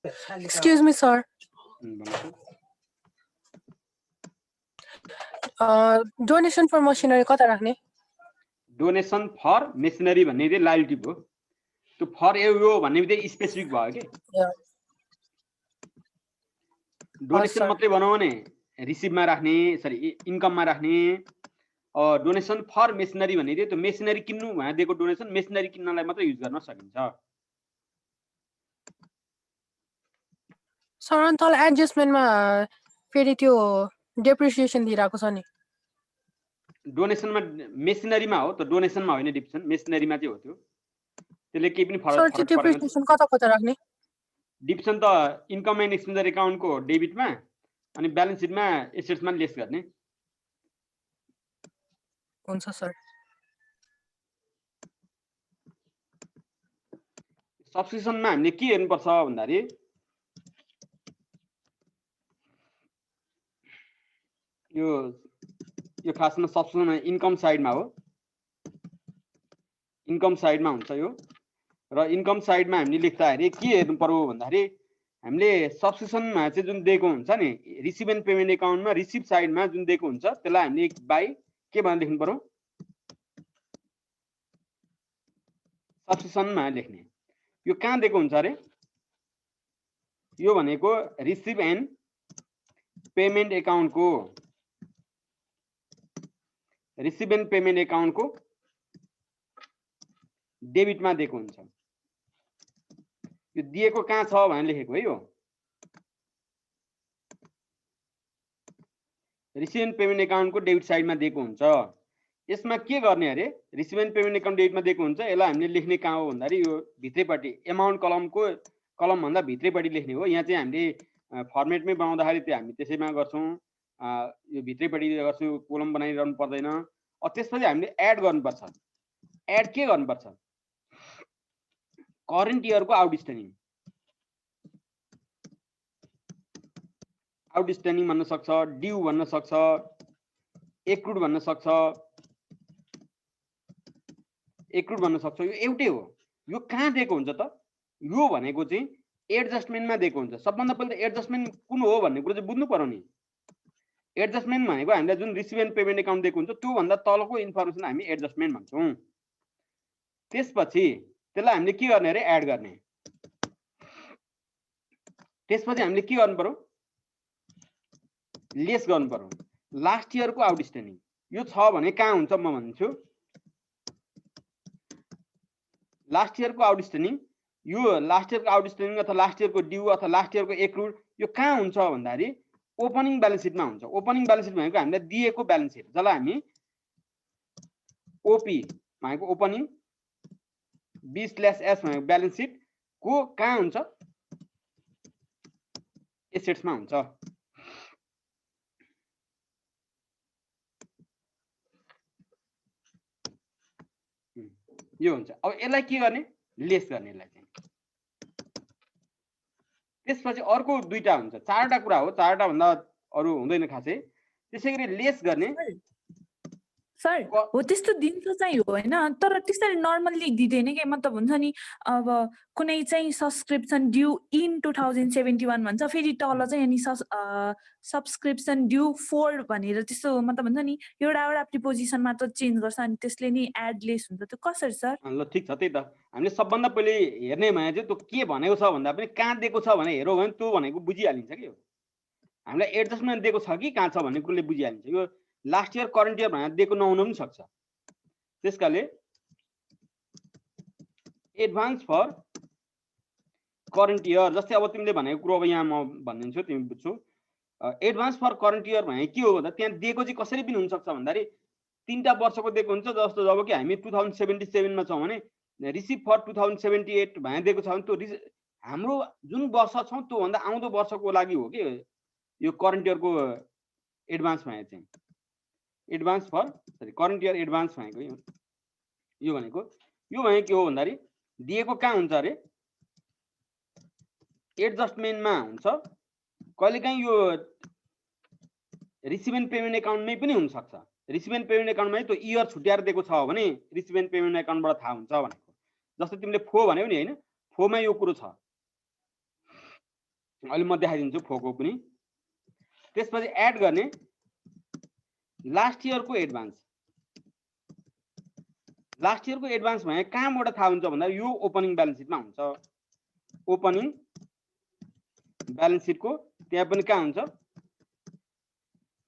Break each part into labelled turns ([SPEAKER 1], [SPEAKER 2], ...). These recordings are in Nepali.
[SPEAKER 1] Excuse me, sir. Donation for machinery कता राख्ने?
[SPEAKER 2] डोनेसन फर मेसिनरी भन्ने चाहिँ लायबिलिटी भयो। त्यो फर यो भन्ने बित्तिकै स्पेसिफिक भयो के? डोनेसन मात्रै बनाऊ भने रिसिभमा राख्ने, सरी इन्कममा राख्ने। डोनेसन फर मेसिनरी भन्ने चाहिँ त्यो मेसिनरी किन्नु भनेर दिएको डोनेसन मेसिनरी किन्नलाई मात्रै युज गर्न सकिन्छ।
[SPEAKER 1] सर अनि तल एडजस्टमेन्टमा फेरि त्यो डेप्रिसिएसन दिइराको छ नि।
[SPEAKER 2] डोनेसनमा मेसिनरीमा हो त, डोनेसनमा होइन डिप्सन, मेसिनरीमा चाहिँ हो त्यो। त्यसले केही पनि फरक
[SPEAKER 1] पर्दैन। डेप्रिसिएसन कता कता राख्ने?
[SPEAKER 2] डिप्सन त इन्कम एन्ड एक्सपेन्डिचर एकाउन्टको डेबिटमा अनि ब्यालेन्स सिटमा एसेट्समा लेस गर्ने।
[SPEAKER 1] हुन्छ सर।
[SPEAKER 2] सब्सक्रिप्सनमा हामीले के हेर्नुपर्छ भन्दाखेरि यो खासमा सब्सक्रिप्सनमा इन्कम साइडमा हो, इन्कम साइडमा हुन्छ यो। र इन्कम साइडमा हामीले लेख्दाखेरि के हेर्नु पर्यो भन्दाखेरि हामीले सब्सक्रिप्सनमा चाहिँ जुन दिएको हुन्छ नि रिसिभ एन्ड पेमेन्ट एकाउन्टमा रिसिभ साइडमा जुन दिएको हुन्छ त्यसलाई हामीले बाई के भनेर लेख्नु पर्यो? सब्सक्रिप्सनमा लेख्ने। यो कहाँ दिएको हुन्छ अरे? यो भनेको रिसिभ एन्ड पेमेन्ट एकाउन्टको रिसिभ एन्ड पेमेन्ट एकाउन्टको डेबिटमा दिएको हुन्छ। यो दिएको कहाँ छ भनेर लेखेको है। यो रिसिभ एन्ड पेमेन्ट एकाउन्टको डेबिट साइडमा दिएको हुन्छ। यसमा के गर्ने अरे? रिसिभ एन्ड पेमेन्ट एकाउन्ट डेबिटमा दिएको हुन्छ, यसलाई हामीले लेख्ने कहाँ हो भन्दाखेरि यो भित्रैपट्टि एमाउन्ट कलमको कलमभन्दा भित्रैपट्टि लेख्ने हो। यहाँ चाहिँ हामीले फर्मेटमै बनाउँदाखेरि त्यो हामी त्यसैमा गर्छौँ, यो भित्रैपट्टि गर्छौँ, कोलम बनाइरहनु पर्दैन। त्यसपछि हामीले एड गर्नुपर्छ। एड के गर्नुपर्छ? करेन्ट इयरको आउटस्ट्यान्डिङ भन्न सक्छ, ड्यू भन्न सक्छ, एक्रुड भन्न सक्छ, एक्रुड भन्न सक्छ। यो एउटै हो। यो कहाँ दिएको हुन्छ त? यो भनेको चाहिँ एडजस्टमेन्टमा दिएको हुन्छ। सबभन्दा पहिले त एडजस्टमेन्ट कुन हो भन्ने कुरो चाहिँ बुझ्नु पर्यो नि। एडजस्टमेन्ट भनेको हामीलाई जुन रिसिभ एन्ड पेमेन्ट एकाउन्ट दिएको हुन्छ त्यो भन्दा तलको इन्फर्मेसन हामी एडजस्टमेन्ट भन्छौँ। त्यसपछि त्यसलाई हामीले के गर्ने अरे? एड गर्ने। त्यसपछि हामीले के गर्नु पर्यो? लेस गर्नु पर्यो। लास्ट इयरको आउटस्ट्यान्डिङ यो छ भने कहाँ हुन्छ म भन्छु। लास्ट इयरको आउटस्ट्यान्डिङ, यो लास्ट इयरको आउटस्ट्यान्डिङ अथवा लास्ट इयरको ड्यू अथवा लास्ट इयरको एक्रुड यो कहाँ हुन्छ भन्दाखेरि ओपनिङ ब्यालेन्स सिटमा हुन्छ। ओपनिङ ब्यालेन्स सिट भनेको हामीलाई दिएको ब्यालेन्स सिट, जसलाई हामी ओपी भनेको ओपनिङ, B/S भनेको ब्यालेन्स सिट को कहाँ हुन्छ? एसेट्समा हुन्छ। यो हुन्छ। अब यसलाई के गर्ने? लेस गर्ने यसलाई चाहिँ। त्यसपछि अर्को दुईटा हुन्छ, चारवटा कुरा हो, चारवटा भन्दा अरू हुँदैन खासै। त्यसैगरी लेस गर्ने।
[SPEAKER 3] सर हो त्यस्तो दिन्छ चाहिँ हो हैन, तर त्यसरी नर्मल्ली दिदैन के? मतलब हुन्छ नि अब कुनै चाहिँ सब्सक्रिप्सन ड्यू इन 2071 भन्छ, फेरि तल चाहिँ अनि सब्सक्रिप्सन ड्यू फर भनेर त्यस्तो मतलब हुन्छ नि एउटा प्रिपोजिसन मात्र चेन्ज गर्छ अनि त्यसले नि एड लेस हुन्छ। त्यो कसरी सर?
[SPEAKER 2] ल ठिक छ। त्यही त हामीले सबभन्दा पहिले हेर्ने भने चाहिँ त्यो के भनेको छ भन्दा पनि कहाँ दिएको छ भने हेरौँ भने त्यो भनेको बुझिहालिन्छ कि। हामीलाई एडजस्टमेन्ट दिएको छ कि कहाँ छ भन्ने कुरोले बुझिहालिन्छ। यो लास्ट इयर करेन्ट इयर भनेर दिएको नहुन पनि सक्छ। त्यसकाले एडभान्स फर करेन्ट इयर, जस्तै अब तिमीले भनेको कुरो अब यहाँ म भनिदिन्छु, तिमी बुझ्छौ। एडभान्स फर करेन्ट इयर भने के हो भन्दा त्यहाँ दिएको चाहिँ कसरी पनि हुनसक्छ भन्दाखेरि 3टा वर्षको दिएको हुन्छ। जस्तो जब कि हामी 2077 मा छौँ भने रिसिभ फर 2078 भनेर दिएको छ भने त्यो हाम्रो जुन वर्ष छौँ त्योभन्दा आउँदो वर्षको लागि हो कि यो करेन्ट इयरको एडभान्स भने चाहिँ। Advance for current year advance भनेको यो भनेको के हो भन्दाखेरि दिएको कहाँ हुन्छ अरे? एडजस्टमेन्टमा हुन्छ। कहिलेकाहीँ यो रिसिभ एन्ड पेमेन्ट एकाउन्टमै पनि हुनसक्छ। रिसिभ एन्ड पेमेन्ट एकाउन्टमै त्यो इयर छुट्याएर दिएको छ भने रिसिभ एन्ड पेमेन्ट एकाउन्टबाट थाहा हुन्छ भनेको। जस्तै तिमीले फो भन्यौ नि हैन, फोमा यो कुरो छ। अहिले म देखाइदिन्छु फोको पनि। त्यसपछि एड गर्ने लास्ट इयरको एडभान्स। लास्ट इयरको एडभान्स भने कहाँबाट थाहा हुन्छ भन्दा यो ओपनिङ ब्यालेन्स सिटमा हुन्छ। ओपनिङ ब्यालेन्स सिटको त्यहाँ पनि कहाँ हुन्छ,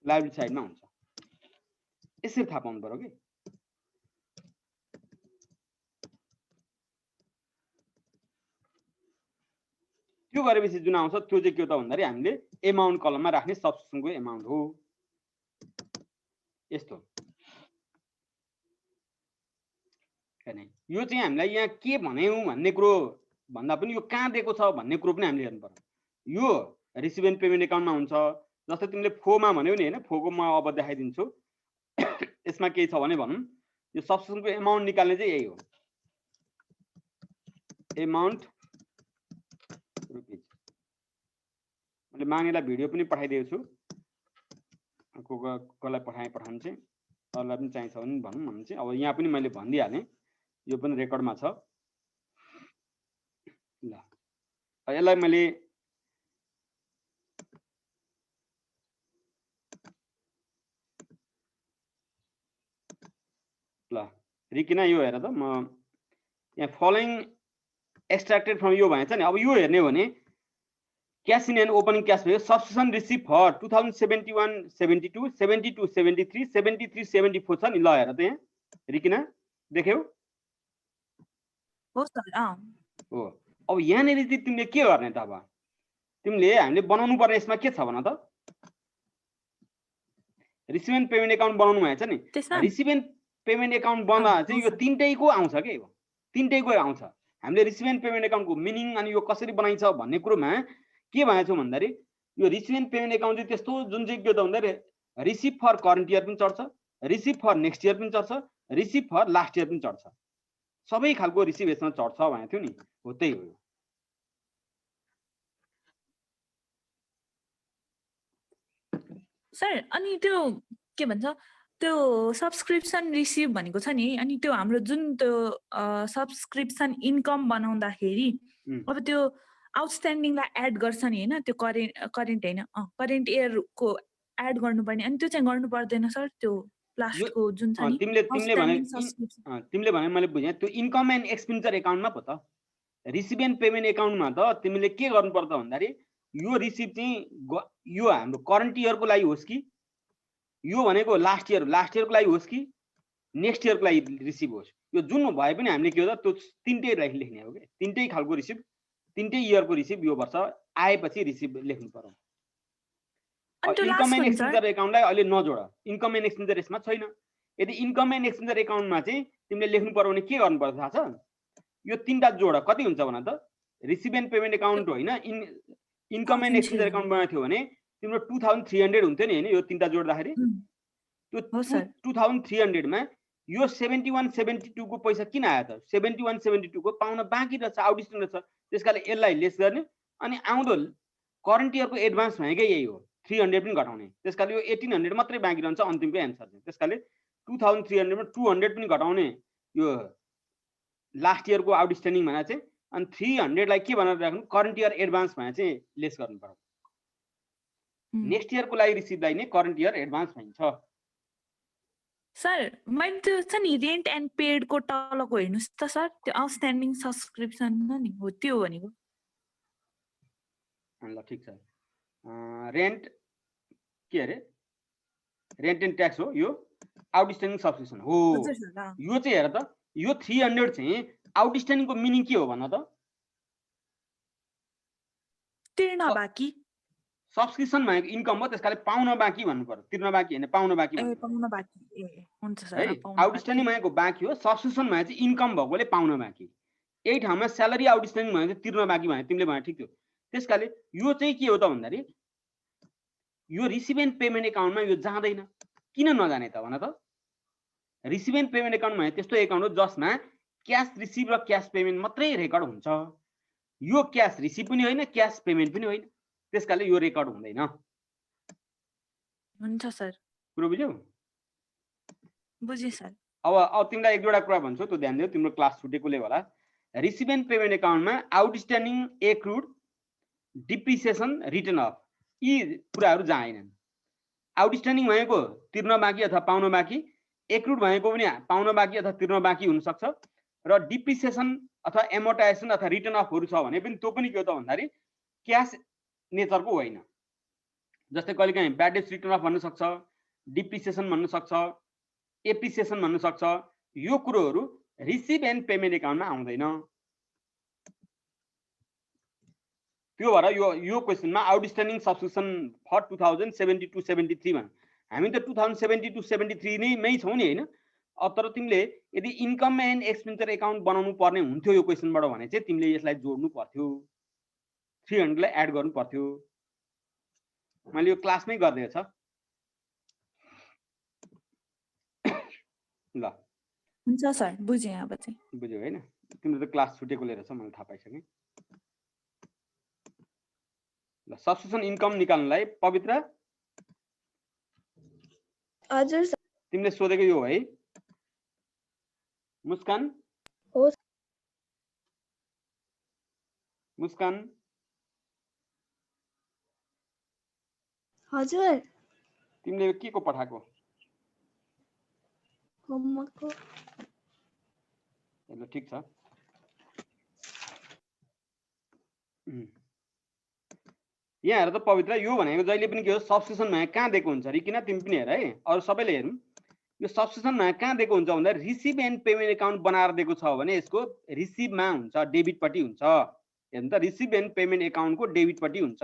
[SPEAKER 2] लायबिलिटी साइडमा हुन्छ। यसरी थाहा पाउनु पर्यो कि त्यो गरेपछि जुन आउँछ त्यो चाहिँ के हो त भन्दाखेरि हामीले एमाउन्ट कलममा राख्ने सब्सक्रिप्सनको एमाउन्ट हो। यस्तो हैन, यो चाहिँ हामीलाई यहाँ के भन्यौं भन्ने कुरो भन्दा पनि यो कहाँ दिएको छ भन्ने कुरो पनि हामीले हेर्नु पर्यो। यो रिसिभ एन्ड पेमेन्ट एकाउन्टमा हुन्छ। जस्तै तिमीले फोमा भन्यौ नि हैन, फोको म अब देखाइदिन्छु। यसमा के छ भने भनौं यो सब्सक्रिप्सनको एमाउन्ट निकाल्ने चाहिँ यही हो, एमाउन्ट रुपीज। मैले माग्नेलाई भिडियो पनि पठाइदिएको छु, कसलाई पठाउनु चाहिँ अरूलाई पनि चाहिन्छ भने भनौँ भने चाहिँ अब यहाँ पनि मैले भनिदिइहालेँ, यो पनि रेकर्डमा छ। ल यसलाई मैले ल रिकिना यो हेर त, म यहाँ फलोइङ एक्सट्र्याक्टेड फ्रम यो भएछ नि। अब यो हेर्ने हो भने cash in and opening cash भयो। सब्सक्रिप्सन रिसिभ फर 2071 72 72 73 73 74 छ नि। ल हेर त यहाँ रिकिना देख्यौ
[SPEAKER 3] हो सर।
[SPEAKER 2] हो। अब यहाँनिर चाहिँ तिमीले के गर्ने त? अब तिमीले हामीले बनाउनु पर्ने यसमा के छ भन त, रिसिभ एन्ड पेमेन्ट एकाउन्ट बनाउनु भएछ नि। रिसिभ एन्ड पेमेन्ट एकाउन्ट बनाउँदा चाहिँ यो तीनटैको आउँछ के, यो तीनटैको आउँछ। हामीले रिसिभ एन्ड पेमेन्ट एकाउन्टको मिनिङ अनि यो कसरी बनाइन्छ भन्ने कुरोमा के भनेको छु भन्दाखेरि यो रिसिभ एन्ड पेमेन्ट एकाउन्ट चाहिँ त्यस्तो जुन चाहिँ के त भन्दाखेरि रिसिभ फर करेन्ट इयर पनि चढ्छ, रिसिभ फर नेक्स्ट इयर पनि चढ्छ, रिसिभ फर लास्ट इयर पनि चढ्छ। सबै खालको रिसिभ यसमा चढ्छ भनेको थियो नि, हो त्यही हो।
[SPEAKER 3] सर अनि त्यो के भन्छ त्यो सब्सक्रिप्सन रिसिभ भनेको छ नि, अनि त्यो हाम्रो जुन त्यो सब्सक्रिप्सन इन्कम बनाउँदाखेरि अब त्यो आउटस्ट्यान्डिङलाई एड गर्छ नि हैन, त्यो करेन्ट हैन करेन्ट इयरको एड गर्नुपर्ने, अनि त्यो चाहिँ गर्नु पर्दैन सर? त्यो लास्टको जुन छ नि
[SPEAKER 2] तिमीले भने मैले बुझेँ, त्यो इन्कम एन्ड एक्सपेन्डिचर एकाउन्टमा पो त। रिसिभ एन्ड पेमेन्ट एकाउन्टमा त तिमीले के गर्नुपर्छ भन्दाखेरि यो रिसिभ चाहिँ यो हाम्रो करेन्ट इयरको लागि होस् कि यो भनेको लास्ट इयरको लागि होस् कि नेक्स्ट इयरको लागि रिसिभ होस्, यो जुन भए पनि हामीले के हो त त्यो तीनटै लेख्ने हो कि। तीनटै खालको रिसिभ, तीनटै इयरको रिसिभ यो वर्ष आएपछि रिसिभ लेख्नु पर्यो। इन्कम एन्ड एक्सपेन्डिचर एकाउन्टलाई अहिले नजोड, इन्कम एन्ड एक्सपेन्डिचर यसमा छैन। यदि इन्कम एन्ड एक्सपेन्डिचर एकाउन्टमा चाहिँ तिमीले लेख्नु पर्यो भने के गर्नुपर्छ थाहा छ? यो तीनटा जोड कति हुन्छ भन त? रिसिभ एन्ड पेमेन्ट एकाउन्ट होइन, इन्कम एन्ड एक्सपेन्डिचर एकाउन्ट बनाएको थियो भने तिम्रो 2300 हुन्थ्यो नि हैन, यो तीनटा जोड्दाखेरि। त्यो 2300 मा यो 71 72 को पैसा किन आयो त? 71 72 को पाउन बाँकी रहेछ, आउटस्ट्यान्डिङ रहेछ। त्यसकारण यसलाई लेस गर्ने अनि आउँदो करेन्ट इयरको एडभान्स भनेकै यही हो, 300 पनि घटाउने। त्यसकारण यो 1800 मात्रै बाँकी रहन्छ अन्तिमको एन्सर चाहिँ। त्यसकारण 2300 मा 200 पनि घटाउने यो लास्ट इयरको आउटस्ट्यान्डिङ भनेर चाहिँ, अनि 300 लाई के भनेर राख्नु? करेन्ट इयर एडभान्स भनेर चाहिँ लेस गर्नु पर्यो। नेक्स्ट इयरको लागि रिसिभलाई नै करेन्ट इयर एडभान्स भनिन्छ।
[SPEAKER 3] सर मैले त्यो छ नि रेन्ट एन्ड पेडको तलको हेर्नुस् त सर, त्यो आउटस्ट्यान्डिङ सब्सक्रिप्सन नि हो त्यो भनेको।
[SPEAKER 2] ल ठीक छ। रेन्ट के अरे रेन्ट एन्ड ट्याक्स हो, यो आउटस्ट्यान्डिङ सब्सक्रिप्सन हो। यो चाहिँ हेर त, यो 300 चाहिँ आउटस्ट्यान्डिङको मिनिङ के हो भन त?
[SPEAKER 3] तिर्न बाँकी।
[SPEAKER 2] सब्सक्रिप्सन भनेको इन्कम हो, त्यसकारण पाउन बाँकी भन्नु पर्यो, तिर्न बाँकी हैन, पाउन बाँकी भन्नु पर्यो।
[SPEAKER 3] पाउन बाँकी ए हुन्छ सर।
[SPEAKER 2] है आउटस्ट्यान्डिङ भनेको बाँकी हो, सब्सक्रिप्सन भनेको चाहिँ इन्कम भएकोले पाउन बाँकी। यही ठाउँमा स्यालेरी आउटस्ट्यान्डिङ भनेको चाहिँ तिर्न बाँकी भने तिमीले भने ठिक थियो। त्यसकारण यो चाहिँ के हो त भन्दाखेरि यो रिसिभ एन्ड पेमेन्ट एकाउन्टमा यो जाँदैन। किन नजाने त भन त? रिसिभ एन्ड पेमेन्ट एकाउन्ट भने त्यस्तो एकाउन्ट हो जसमा क्याश रिसिभ र क्याश पेमेन्ट मात्रै रेकर्ड हुन्छ। यो क्याश रिसिभ पनि होइन, क्याश पेमेन्ट पनि होइन, त्यसकारण यो रेकर्ड हुँदैन।
[SPEAKER 3] हुन्छ सर।
[SPEAKER 2] कुरो बुझ्यौ?
[SPEAKER 3] बुझेँ सर।
[SPEAKER 2] अब तिमीलाई एक दुईवटा कुरा भन्छु, त्यो ध्यान दियो, तिम्रो क्लास छुटेकोले होला। रिसिभ एन्ड पेमेन्ट एकाउन्टमा आउटस्ट्यान्डिङ एक्रुड डिप्रिसिएसन रिटर्न अफ यी कुराहरू जाँदैनन्। आउटस्ट्यान्डिङ भएको तिर्न बाँकी अथवा पाउन बाँकी, एक्रुड भएको पनि पाउन बाँकी अथवा तिर्न बाँकी हुन सक्छ र डिप्रिसिएसन अथवा एमोर्टाइजेसन अथवा रिटर्न अफहरू छ भने पनि त्यो पनि के हो त भन्दाखेरि क्याश नेचरको होइन। जस्तै कहिलेकाहीँ ब्याड डेट्स रिटर्न अफ भन्न सक्छ, डिप्रिसिएसन भन्न सक्छ, एप्रिसिएसन भन्न सक्छ। यो कुरोहरू रिसिभ एन्ड पेमेन्ट एकाउन्टमा आउँदैन। त्यो भएर यो क्वेसनमा आउटस्ट्यान्डिङ सब्सक्रिप्सन फर 2072-73 भन। हामी त 2072-73 नै छौँ नि हैन। अब तर तिमीले यदि इन्कम एन्ड एक्सपेन्डिचर एकाउन्ट बनाउनु पर्ने हुन्थ्यो यो क्वेसनबाट भने चाहिँ तिमीले यसलाई जोड्नु पर्थ्यो, 300 लाई एड गर्नु पर्थ्यो। मैले यो क्लासमै गर्दै छ ल।
[SPEAKER 3] हुन्छ सर, बुझेँ अब चाहिँ।
[SPEAKER 2] बुझ्यौ हैन? तिम्रो त क्लास छुटेकोले रहेछ, मैले थाहा पाइसकेँ। ल सब्स्टिट्युसन इन्कम निकाल्नलाई पवित्र
[SPEAKER 4] हजुर सर।
[SPEAKER 2] तिमीले सोधेको यो है? मुस्कान
[SPEAKER 4] हो
[SPEAKER 2] मुस्कान
[SPEAKER 4] हजुर।
[SPEAKER 2] तिमीले के को पठाएको?
[SPEAKER 4] होमवर्कको।
[SPEAKER 2] ल ठीक छ। यहाँ हेर त पवित्र, यो भनेको जहिले पनि के हो सब्स्टिट्युसन भनेको कहाँ दिएको हुन्छ रे? किन तिमी पनि हेर है, अरू सबैले हेरौँ। यो सब्स्टिट्युसन भनेको कहाँ दिएको हुन्छ भन्दा रिसिभ एन्ड पेमेन्ट एकाउन्ट बनाएर दिएको छ भने यसको रिसिभमा हुन्छ, डेबिटपट्टि हुन्छ। हेर्नु त, रिसिभ एन्ड पेमेन्ट एकाउन्टको डेबिटपट्टि हुन्छ।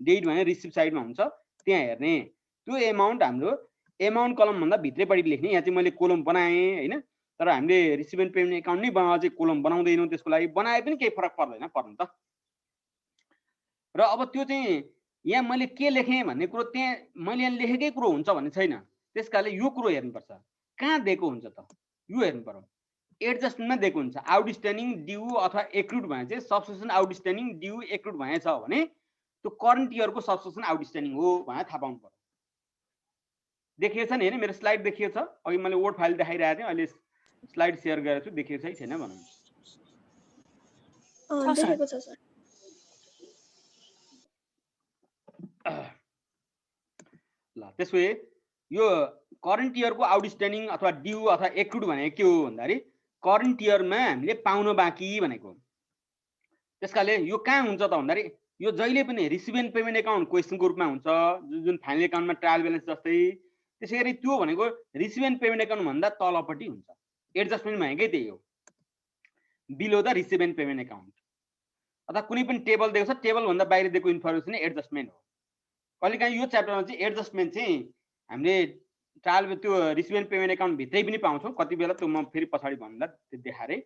[SPEAKER 2] डेबिट भने रिसिभ साइडमा हुन्छ, त्यहाँ हेर्ने। त्यो एमाउन्ट हाम्रो एमाउन्ट कलम भन्दा भित्रैपट्टि लेख्ने। यहाँ चाहिँ मैले कोलम बनाएँ हैन, तर हामीले रिसिभ एन्ड पेमेन्ट एकाउन्ट नै बनाएर चाहिँ कोलम बनाउँदैनौँ। त्यसको लागि बनाए पनि केही फरक पर्दैन, पर्नु त। र अब त्यो चाहिँ यहाँ मैले के लेखेँ भन्ने कुरो त्यहाँ मैले यहाँ लेखेकै कुरो हुन्छ भन्ने छैन। त्यसकारणले यो कुरो हेर्नुपर्छ, कहाँ दिएको हुन्छ त यो हेर्नु पर्यो। एडजस्टमेन्टमा दिएको हुन्छ। आउटस्ट्यान्डिङ ड्यू अथवा एक्रुड भने चाहिँ सब्स्टिट्युसन आउटस्ट्यान्डिङ ड्यू एक्रुड भएछ भने त्यो करेन्ट इयरको सब्स्टिट्युसन आउटस्ट्यान्डिङ हो भनेर थाहा पाउनु पर्यो। देखिएको छ नि हैन? मेरो स्लाइड देखिएको छ? अघि मैले वर्ड फाइल देखाइरहेको थिएँ, अहिले स्लाइड सेयर गरेको छु। देखिएको छ कि छैन भनौँ?
[SPEAKER 4] देखेको छ सर।
[SPEAKER 2] ल त्यसो भए यो करेन्ट इयरको आउटस्ट्यान्डिङ अथवा ड्यू अथवा एक्रुड भनेको के हो भन्दाखेरि करेन्ट इयरमा हामीले पाउन बाँकी भनेको। त्यसकाले यो कहाँ हुन्छ त भन्दाखेरि यो जहिले पनि रिसिभ एन्ड पेमेन्ट एकाउन्ट क्वेसनको रूपमा हुन्छ, जुन फाइनल एकाउन्टमा ट्रायल ब्यालेन्स जस्तै। त्यसैगरी त्यो भनेको रिसिभ एन्ड पेमेन्ट एकाउन्ट भन्दा तलपट्टि हुन्छ। एडजस्टमेन्ट भनेकै त्यही हो, below the receive and payment account. अथवा कुनै पनि टेबल दिएको छ, टेबल भन्दा बाहिर दिएको इन्फर्मेसन एडजस्टमेन्ट हो। कहिलेकाहीँ यो च्याप्टरमा चाहिँ एडजस्टमेन्ट चाहिँ हामीले ट्रायल त्यो रिसिभ एन्ड पेमेन्ट एकाउन्ट भित्रै पनि पाउँछौँ कति बेला, त्यो म फेरि पछाडि भन्दा त्यो देखाएँ।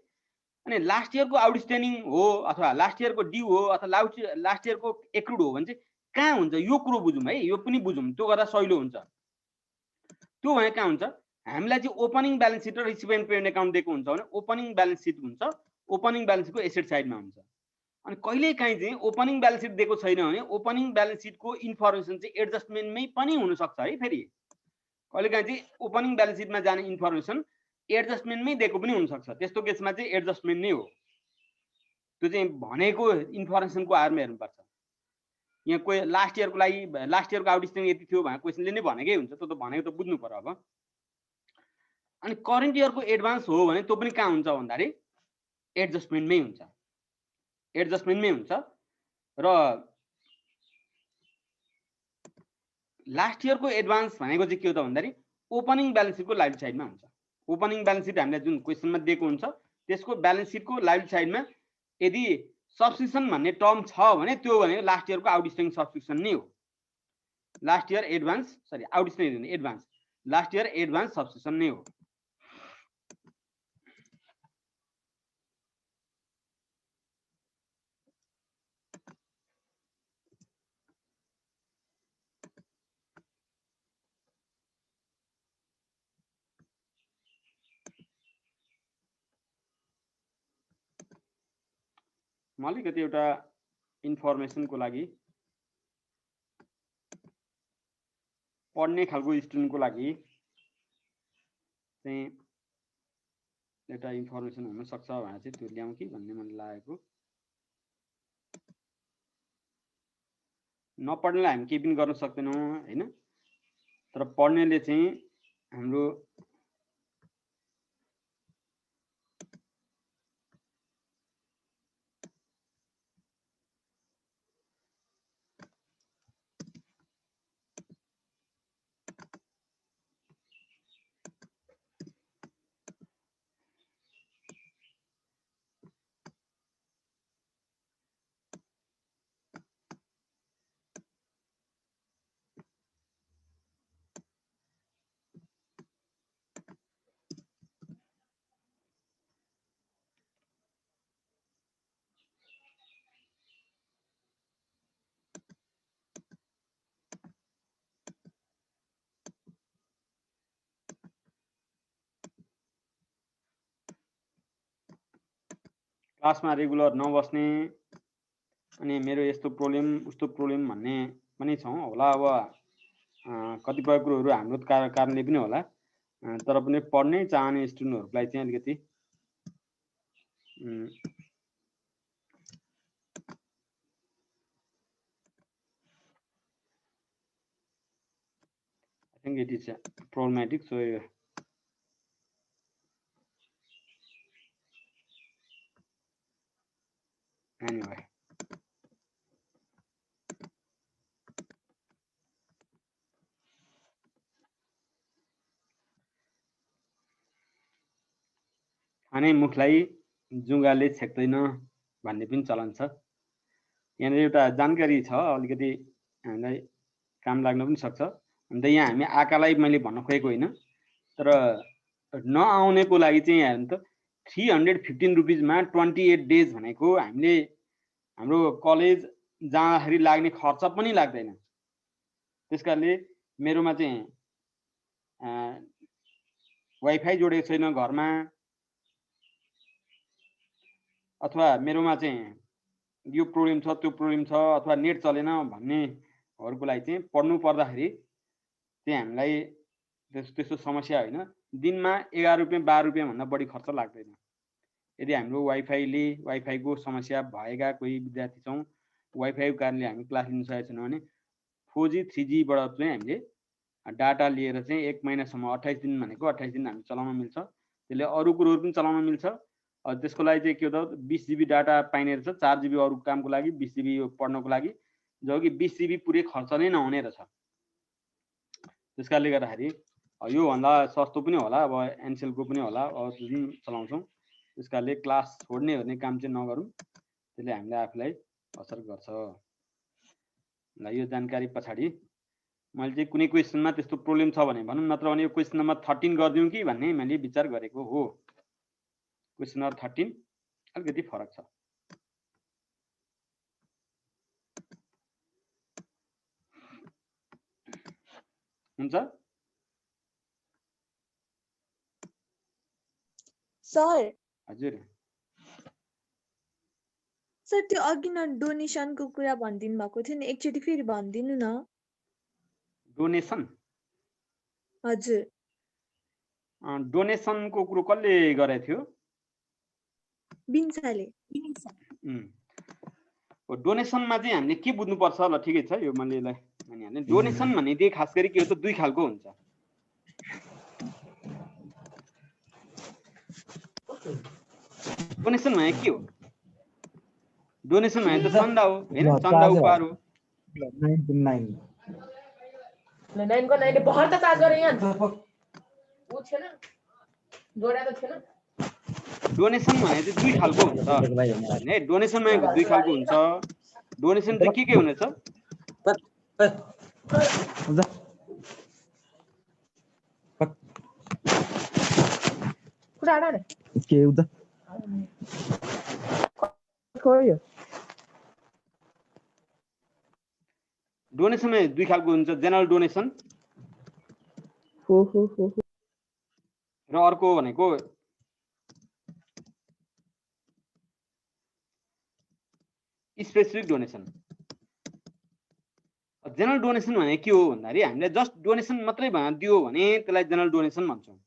[SPEAKER 2] अनि लास्ट इयरको आउटस्ट्यान्डिङ हो अथवा लास्ट इयरको ड्यू हो अथवा लास्ट इयरको एक्रुड हो भने चाहिँ कहाँ हुन्छ यो कुरो बुझौँ है, यो पनि बुझौँ, त्यो गर्दा सहिलो हुन्छ। त्यो भने कहाँ हुन्छ? हामीलाई चाहिँ ओपनिङ ब्यालेन्स सिट र रिसिभ एन्ड पेमेन्ट एकाउन्ट दिएको हुन्छ भने ओपनिङ ब्यालेन्स सिट हुन्छ, ओपनिङ ब्यालेन्सको एसेट साइडमा हुन्छ। अनि कहिलेकाहीँ चाहिँ ओपनिङ ब्यालेन्स सिट दिएको छैन भने ओपनिङ ब्यालेन्स सिटको इन्फर्मेसन चाहिँ एडजस्टमेन्टमै पनि हुनसक्छ है। फेरि कहिलेकाहीँ चाहिँ ओपनिङ ब्यालेन्स सिटमा जाने इन्फर्मेसन एडजस्टमेन्टमै दिएको पनि हुनसक्छ। त्यस्तो केसमा चाहिँ एडजस्टमेन्ट नै हो। त्यो चाहिँ भनेको इन्फर्मेसनको आधारमा हेर्नुपर्छ। यहाँ कोही लास्ट इयरको लागि लास्ट इयरको आउटस्ट्यान्डिङ यति थियो भने क्वेसनले नै भनेकै हुन्छ, त्यो त भनेको त बुझ्नु पर्यो अब। अनि करेन्ट इयरको एडभान्स हो भने त्यो पनि कहाँ हुन्छ भन्दाखेरि एडजस्टमेन्टमै हुन्छ, एडजस्टमेन्टमै हुन्छ। र लास्ट इयरको एडभान्स भनेको चाहिँ के हो त भन्दाखेरि ओपनिङ ब्यालेन्स सिटको लाइबिलिटी साइडमा हुन्छ। ओपनिङ ब्यालेन्स सिट हामीलाई जुन क्वेसनमा दिएको हुन्छ त्यसको ब्यालेन्स सिटको लाइबिलिटी साइडमा यदि सब्स्टिट्युसन भन्ने टर्म छ भने त्यो भनेको लास्ट इयरको आउटस्ट्यान्डिङ सब्स्टिट्युसन नै हो। Last year advance outstanding advance last year advance substitution नै हो। म अलिकति एउटा इन्फर्मेसनको लागि पढ्ने खालको स्टुडेन्टको लागि चाहिँ एउटा इन्फर्मेसन हुनसक्छ भनेर चाहिँ त्यो ल्याउँ कि भन्ने मलाई लागेको। नपढ्नेलाई हामी केही पनि गर्न सक्दैनौँ हैन। तर पढ्नेले चाहिँ हाम्रो क्लासमा रेगुलर नबस्ने अनि मेरो यस्तो प्रब्लम उस्तो प्रब्लम भन्ने पनि छौँ होला। अब कतिपय कुरोहरू हाम्रो कारणले पनि होला। तर पनि पढ्नै चाहने स्टुडेन्टहरूलाई चाहिँ अलिकति I think it is problematic. So anyway, खाने मुखलाई जुङ्गाले छेक्दैन भन्ने पनि चलन छ। यहाँनिर एउटा जानकारी छ, अलिकति हामीलाई काम लाग्न पनि सक्छ। अन्त यहाँ हामी आकालाई मैले भन्न खोजेको होइन, तर नआउनेको लागि चाहिँ हेर्नु त 315 रुपिजमा 28 डेज भनेको हामीले हाम्रो कलेज जाँदाखेरि लाग्ने खर्च पनि लाग्दैन। त्यसकारणले मेरोमा चाहिँ वाइफाई जोडेको छैन घरमा, अथवा मेरोमा चाहिँ यो प्रब्लम छ त्यो प्रब्लम छ, अथवा नेट चलेन भन्नेहरूको लागि चाहिँ पढ्नु पर्दाखेरि चाहिँ हामीलाई त्यस्तो समस्या होइन। दिनमा 11 रुपियाँ 12 रुपियाँ भन्दा बढी खर्च लाग्दैन। यदि हाम्रो वाइफाईको समस्या भएका कोही विद्यार्थी छौँ, वाइफाईको कारणले हामी क्लास लिन सकेको छैनौँ भने 4G 3Gबाट चाहिँ हामीले डाटा लिएर चाहिँ 1 महिनासम्म 28 दिन भनेको 28 दिन हामी चलाउन मिल्छ। त्यसले अरू कुरोहरू पनि चलाउन मिल्छ। त्यसको लागि चाहिँ के हो त 20 GB डाटा पाइने रहेछ, 4 GB अरू कामको लागि, 20 GB पढ्नको लागि, जो कि 20 GB पुरै खर्च नै नहुने रहेछ। त्यसकारणले गर्दाखेरि योभन्दा सस्तो पनि होला, अब एनसेलको पनि होला, अब जुन चलाउँछौँ। त्यसकारणले क्लास छोड्ने भन्ने काम चाहिँ नगरौँ, त्यसले हामीलाई आफूलाई असर गर्छ। ल यो जानकारी पछाडि मैले चाहिँ कुनै क्वेसनमा त्यस्तो प्रब्लम छ भने भनौँ, नत्र भने यो क्वेसन नम्बर 13 गरिदिउँ कि भन्ने मैले विचार गरेको हो। क्वेसन नम्बर 13 अलिकति फरक छ। हुन्छ
[SPEAKER 4] सर?
[SPEAKER 2] हजुर
[SPEAKER 4] सर त्यो अघि न डोनेसनको कुरा भनिदिनु भएको थियो नि, एकचोटि फेरि भनिदिनु न।
[SPEAKER 2] डोनेसन?
[SPEAKER 4] हजुर।
[SPEAKER 2] डोनेसनको कुरो कसले गरेको थियो?
[SPEAKER 4] बिन्साले।
[SPEAKER 2] डोनेसनमा चाहिँ हामीले के बुझ्नुपर्छ? ल ठिकै छ, यो मैले भनिहालेँ। डोनेसन भन्ने चाहिँ खास गरी के हो त, दुई खालको हुन्छ। डोनेसन भने के हो? डोनेसन भने त चन्दा हो हैन, चन्दा उपहार हो।
[SPEAKER 1] 9 को 9 बहुत त चार्ज गरे यहाँ उ छैन, जोडा त छैन।
[SPEAKER 2] डोनेसन भने चाहिँ दुई खालको हुन्छ है। डोनेसन भनेको दुई खालको हुन्छ। डोनेसन चाहिँ के हुनेछ?
[SPEAKER 1] कुरा आडा
[SPEAKER 5] के उता
[SPEAKER 1] खोयो।
[SPEAKER 2] डोनेसन में दुई खालको हुन्छ, जेनरल डोनेसन
[SPEAKER 1] हो
[SPEAKER 2] र अर्को भनेको स्पेसिफिक डोनेसन। जेनरल डोनेसन भने के हो भन्दाखेरि हामीले जस्ट डोनेसन मात्रै दियो भने त्यसलाई जेनरल डोनेसन भन्छौँ।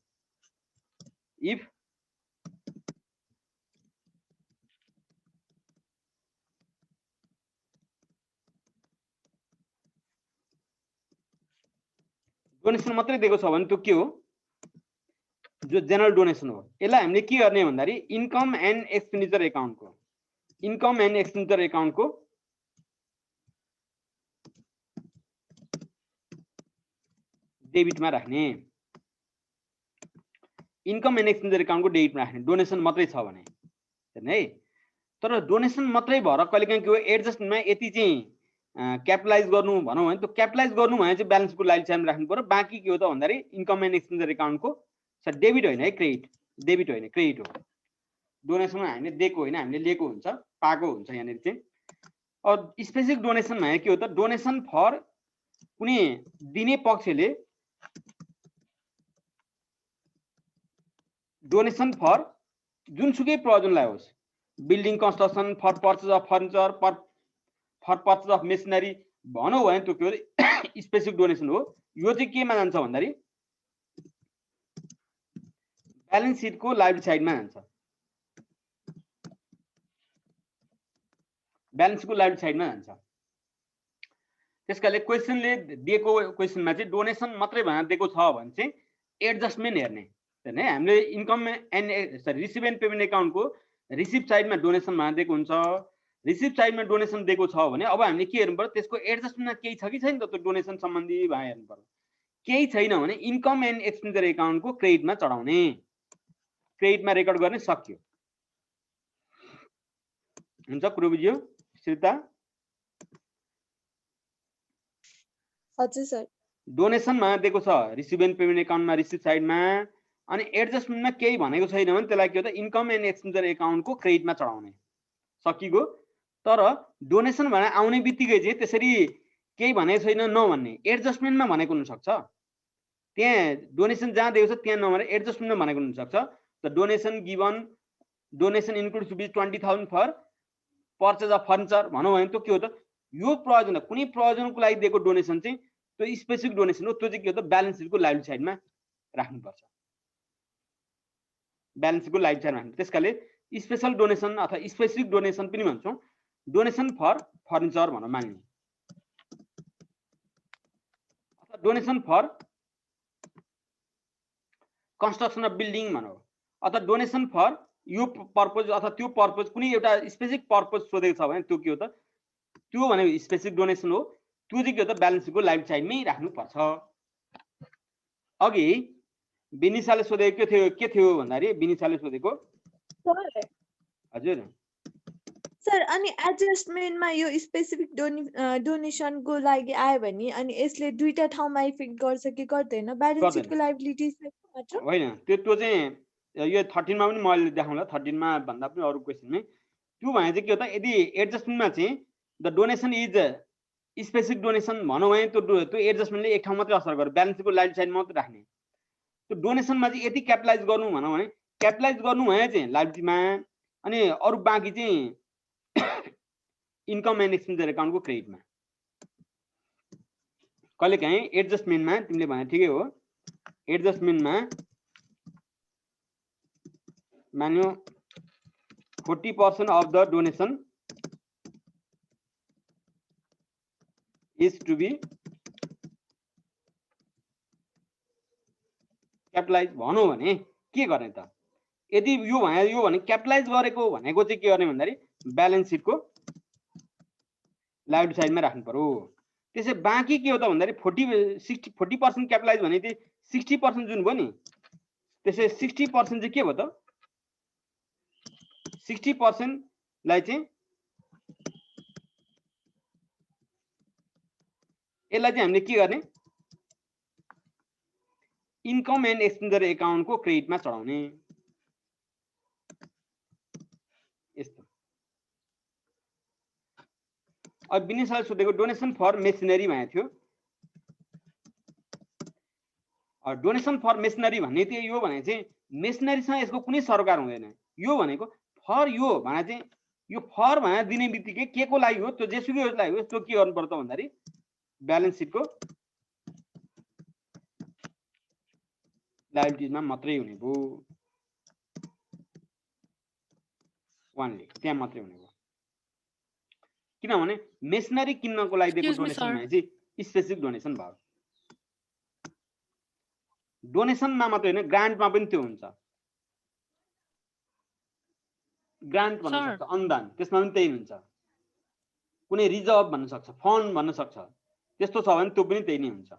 [SPEAKER 2] इफ डोनेसन मात्रै दिएको छ भने त्यो के हो, जो जेनरल डोनेसन हो। यसलाई हामीले के गर्ने भन्दाखेरि इन्कम एन्ड एक्सपेन्डिचर एकाउन्टको डेबिटमा राख्ने, इन्कम एन्ड एक्सपेन्डिचर एकाउन्टको डेबिटमा राख्ने डोनेसन मात्रै छ भने है। तर डोनेसन मात्रै भएर कहिलेकाहीँ के हो एडजस्टमेन्टमा यति चाहिँ क्यापिटलाइज गर्नु भनौँ भने त्यो क्यापिटलाइज गर्नु भने चाहिँ ब्यालेन्सको लाइट साइडमा राख्नु पर्यो। बाँकी के हो त भन्दाखेरि इन्कम एन्ड एक्सपेन्डिचर एकाउन्टको डेबिट होइन है, क्रेडिट, डेबिट होइन क्रेडिट हो। डोनेसनमा हामीले दिएको होइन, हामीले लिएको हुन्छ, पाएको हुन्छ यहाँनिर चाहिँ। अब स्पेसिफिक डोनेसनमा के हो त, डोनेसन फर कुनै दिने पक्षले डोनेसन फर जुनसुकै प्रयोजनलाई होस्, building construction, for purchase of furniture, for purchase of machinery भनौँ भने त्यो के हो स्पेसिफिक डोनेसन हो। यो चाहिँ केमा जान्छ भन्दाखेरि ब्यालेन्स सिटको लाइबिलिटी साइडमा जान्छ, ब्यालेन्सको लाइबिलिटी साइडमा जान्छ। त्यसकारणले क्वेसनले दिएको क्वेसनमा चाहिँ डोनेसन मात्रै भनेर दिएको छ भने चाहिँ एडजस्टमेन्ट हेर्ने हैन। हामीले income and receive and payment एकाउन्टको रिसिभ साइडमा डोनेसन भनेर दिएको हुन्छ, रिसिभ साइडमा डोनेसन दिएको छ भने अब हामीले के हेर्नु पर्यो, त्यसको एडजस्टमेन्टमा केही छ कि छैन त, त्यो डोनेसन सम्बन्धी भए हेर्नु पर्यो। केही छैन भने इन्कम एन्ड एक्सपेन्डिचर एकाउन्टको क्रेडिटमा चढाउने, क्रेडिटमा रेकर्ड गर्ने, सक्यो। हुन्छ, कुरो बुझ्यो श्रीता?
[SPEAKER 4] हजुर सर।
[SPEAKER 2] डोनेसनमा दिएको छ रिसिभ एन्ड पेमेन्ट एकाउन्टमा रिसिभ साइडमा, अनि एडजस्टमेन्टमा केही भनेको छैन भने त्यसलाई के हो त इन्कम एन्ड एक्सपेन्डिचर एकाउन्टको क्रेडिटमा चढाउने, सकिगयो। तर डोनेसन भनेर आउने बित्तिकै चाहिँ त्यसरी केही भनेको छैन नभन्ने, एडजस्टमेन्टमा भनेको हुनसक्छ। त्यहाँ डोनेसन जहाँ दिएको छ त्यहाँ नभएर एडजस्टमेन्टमा भनेको हुनसक्छ। The donation given, donation includes rupees 20,000 for purchase of furniture भनौँ भने त्यो के हो त, यो प्रयोजन कुनै प्रयोजनको लागि दिएको डोनेसन चाहिँ त्यो स्पेसिफिक डोनेसन हो। त्यो चाहिँ के हो त ब्यालेन्स सिटको लाइबिलिटी साइडमा राख्नुपर्छ, ब्यालेन्स सिटको लाइबिलिटी साइडमा राख्नु। त्यसकारणले स्पेशल डोनेसन अथवा स्पेसिफिक डोनेसन पनि भन्छौँ। डोनेसन फर फर्निचर भनौँ मान्ने, अथवा donation for construction of building भनौँ, अथवा डोनेसन फर यो पर्पज अथवा त्यो पर्पज कुनै एउटा स्पेसिफिक पर्पज सोधेको छ भने त्यो के हो त, त्यो भनेको स्पेसिफिक डोनेसन हो। त्यो चाहिँ के हो त ब्यालेन्सको लाइबिलिटी साइडमै राख्नुपर्छ। अघि विनिशाले सोधेको के थियो भन्दाखेरि विनिशाले सोधेको हजुर
[SPEAKER 4] सर, अनि एडजस्टमेन्टमा यो स्पेसिफिक डोनेसनको लागि आयो भने अनि यसले दुईटा ठाउँमा इफेक्ट गर्छ कि गर्दैन? ब्यालेन्स सिटको लायबिलिटी मात्र
[SPEAKER 2] होइन, त्यो चाहिँ यो 13 मा पनि मैले देखाउँला, 13 मा भन्दा पनि अरू क्वेसनमै त्यो भने चाहिँ के हो त, यदि एडजस्टमेन्टमा चाहिँ the donation is specific donation भनौँ भने त्यो एडजस्टमेन्टले एक ठाउँ मात्रै असर गर्छ, ब्यालेन्सको लाइबिलिटी साइड मात्रै राख्ने। त्यो डोनेसनमा चाहिँ यदि क्यापिटलाइज गर्नु भनौँ भने क्यापिटलाइज गर्नु भने चाहिँ लाइबिलिटीमा, अनि अरू बाँकी चाहिँ इन्कम एन्ड एक्सपेन्डिचर एकाउन्टको क्रेडिटमा। कहिलेकाहीँ एडजस्टमेन्टमा तिमीले भने ठिकै हो, एडजस्टमेन्टमा मान्यो 40% of the donation is to be capitalize भनौँ भने के गर्ने त, यदि यो भने क्यापिटलाइज गरेको भनेको चाहिँ के गर्ने भन्दाखेरि ब्यालेन्स सिटको लाइबिलिटी साइडमा राख्नु पर्यो। त्यसै बाँकी के हो त भन्दाखेरि 40% क्यापिटलाइज भने चाहिँ 60% जुन भयो नि, त्यसै 60% चाहिँ के भयो त, 60% लाई चाहिँ यसलाई चाहिँ हामीले के गर्ने, इन्कम एन्ड एक्सपेन्डिचर एकाउन्टको क्रेडिटमा चढाउने। यस्तो। अब विनिशाले सोधेको डोनेसन फर मेसिनरी भनेको थियो। डोनेसन फर मेसिनरी भन्ने थियो, यो भने चाहिँ मेसिनरीसँग यसको कुनै सरोकार हुँदैन। यो भनेको फर, यो भने चाहिँ यो फर भनेर दिने बित्तिकै के को लागि हो, त्यो जेसुकै होस् लागि हो, त्यो के गर्नु पर्छ भन्दाखेरि ब्यालेन्स सिटको लायबिलिटीजमा मात्रै हुने भयो, वानले त्यहाँ मात्रै हुने भयो। किनभने मेसिनरी किन्नको लागि दिएको डोनेसन भने चाहिँ स्पेसिफिक डोनेसन भयो। डोनेसनमा मात्रै होइन ग्रान्टमा पनि त्यो हुन्छ। ग्रान्ट भन्न
[SPEAKER 5] Sir.
[SPEAKER 2] सक्छ, अनुदान त्यसमा पनि त्यही हुन्छ। कुनै रिजर्भ भन्न सक्छ, फन्ड भन्न सक्छ, त्यस्तो छ भने त्यो पनि त्यही नै हुन्छ।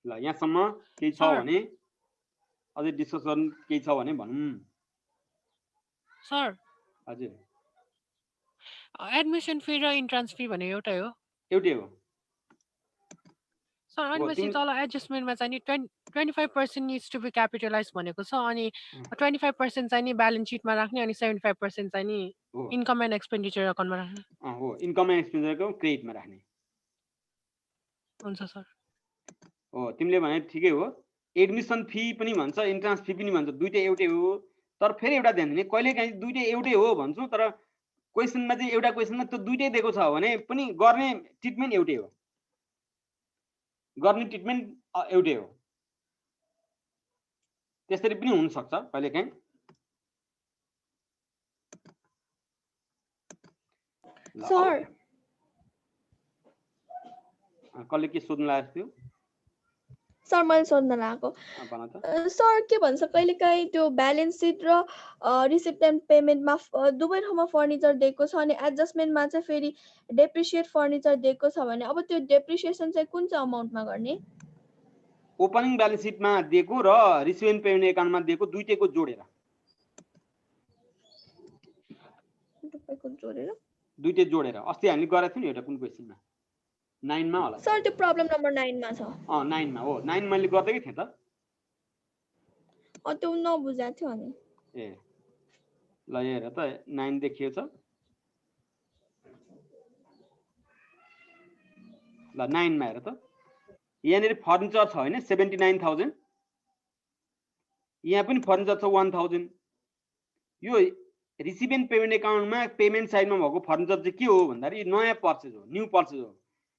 [SPEAKER 2] ल यहाँसम्म केही छ
[SPEAKER 5] Sir.
[SPEAKER 2] भने अझै डिस्कसन केही छ भने भनौँ।
[SPEAKER 5] सर
[SPEAKER 2] हजुर
[SPEAKER 5] एडमिसन फी र इन्ट्रान्स फी भने एउटै हो
[SPEAKER 2] एउटै हो।
[SPEAKER 5] सर अनि
[SPEAKER 2] हो,
[SPEAKER 5] पछि
[SPEAKER 2] तिमी-
[SPEAKER 5] तल एडजस्टमेन्टमा चाहिँ नि 25% निड्स टु बी क्यापिटलाइज भनेको छ अनि 25% चाहिँ नि ब्यालेन्स सिटमा राख्ने अनि 75% चाहिँ नि
[SPEAKER 2] हो
[SPEAKER 5] इन्कम एन्ड एक्सपेन्डिचर अकाउन्टमा राख्ने।
[SPEAKER 2] हो इन्कम एन्ड एक्सपेन्डिचरको क्रेडिटमा राख्ने
[SPEAKER 5] हुन्छ सर।
[SPEAKER 2] हो। तिमीले भने ठिकै हो। एडमिसन फी पनि भन्छ, इन्ट्रान्स फी पनि भन्छ, दुइटै एउटै हो। तर फेरि एउटा ध्यान दिने, कहिलेकाहीँ दुइटै एउटै हो भन्छु तर क्वेसनमा चाहिँ एउटा क्वेसनमा त्यो दुइटै दिएको छ भने पनि गर्ने ट्रिटमेन्ट एउटै हो, गर्ने ट्रिटमेन्ट एउटै हो। त्यसरी पनि हुन सक्छ कहिलेकाहीँ।
[SPEAKER 4] सर
[SPEAKER 2] कसले के सोध्नु लागेको थियो
[SPEAKER 4] सर मैले सोध्न लागेको
[SPEAKER 2] भन त।
[SPEAKER 4] सर के भन्छ कहिलेकाहीँ त्यो ब्यालेन्स सिट र रिसिप्ट एन्ड पेमेन्टमा दुवै ठाउँमा फर्निचर दिएको छ अनि एडजस्टमेन्टमा चाहिँ फेरि डेप्रिसिएट फर्निचर दिएको छ भने अब त्यो डेप्रिसिएसन चाहिँ कुन चाहिँ अमाउन्टमा गर्ने?
[SPEAKER 2] ओपनिङ ब्यालेन्स सिटमा दिएको र रिसिभ एन्ड पेमेन्ट एकाउन्टमा दिएको दुइटैको जोडेर दुइटै जोडेर अस्ति हामीले गरेको थियौँ नि एउटा कुन क्वेसनमा 9 मा होला
[SPEAKER 4] सर त्यो प्रब्लम नम्बर 9 मा छ।
[SPEAKER 2] 9 मा हो। 9 मैले गर्दै थिएँ त।
[SPEAKER 4] त्यो नबुझाएको थियो अनि
[SPEAKER 2] ए ल हेर त 9 देखियो छ। ल 9 मा हेर त यहाँनिर फर्निचर छ होइन 79,000, यहाँ पनि फर्निचर छ 1,000। यो रिसिभ एन्ड पेमेन्ट एकाउन्टमा पेमेन्ट साइडमा भएको फर्निचर चाहिँ के हो भन्दाखेरि नयाँ पर्चेज हो, न्यू पर्चेज हो।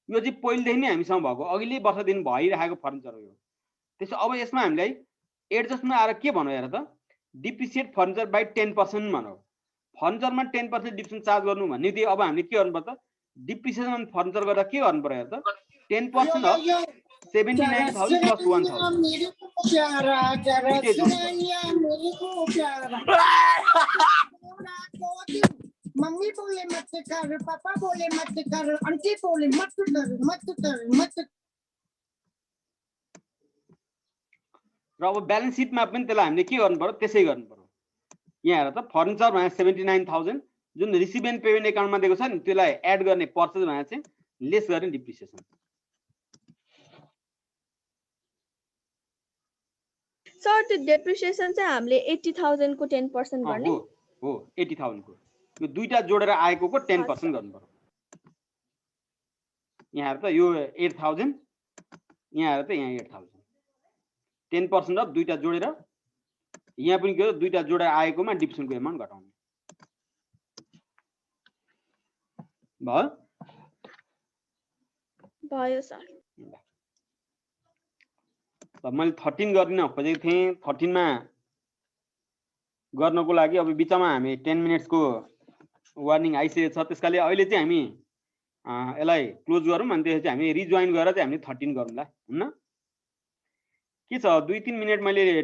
[SPEAKER 2] यो चाहिँ पहिलेदेखि नै हामीसँग भएको अघिल्लै वर्षदेखि भइरहेको फर्निचर हो यो। त्यसो अब यसमा हामीलाई एडजस्टमा आएर के भन्नु हेर त, डिप्रिसिएट फर्निचर बाई 10% भनौँ। फर्निचरमा 10% डिप्रिसिएसन चार्ज गर्नु भन्ने थियो। अब हामीले के गर्नुपर्छ, डिप्रिसिएसन फर्निचर गर्दा के गर्नु पर्यो हेर त, 10% अफ 79,000 प्लस 1,000
[SPEAKER 6] मम्मी बोले मत कर, पापा बोले मत कर, आंटी बोले मत कर, मत कर, मत।
[SPEAKER 2] र अब ब्यालेन्स सिटमा पनि त्यसलाई हामीले के गर्नु पर्यो, त्यसै गर्नु पर्यो। यहाँ हेर त फर्निचर भने 79,000 जुन रिसिभ एन्ड पेमेन्ट एकाउन्टमा दिएको छ नि त्यसलाई एड गर्ने पर्चेज भने चाहिँ लेस गर्ने डिप्रिसिएसन।
[SPEAKER 4] सर त्यो डेप्रिसिएसन चाहिँ हामीले 80,000 को 10% गर्ने
[SPEAKER 2] हो 80,000 को यो दुईटा जोडेर आएको को 10% गर्नु पर्यो। यहाँ हेर त यो 8,000, यहाँ हेर त यहाँ 8,000, 10% अफ दुईटा जोडेर यहाँ पनि के हो दुईटा जोडेर आएकोमा डिप्रिसिएसनको एमाउन्ट घटाउने
[SPEAKER 4] भयो सर।
[SPEAKER 2] मैले 13 गरिदिन खोजेको थिएँ। 13 मा गर्नको लागि अब बिचमा हामी 10 मिनट्सको वार्निङ आइसकेको छ। त्यसकाले अहिले चाहिँ हामी यसलाई क्लोज गरौँ अनि त्यसपछि हामी रिजोइन गरेर चाहिँ हामीले 13 गरौँला, हुन्न? के छ 2-3 मिनट मैले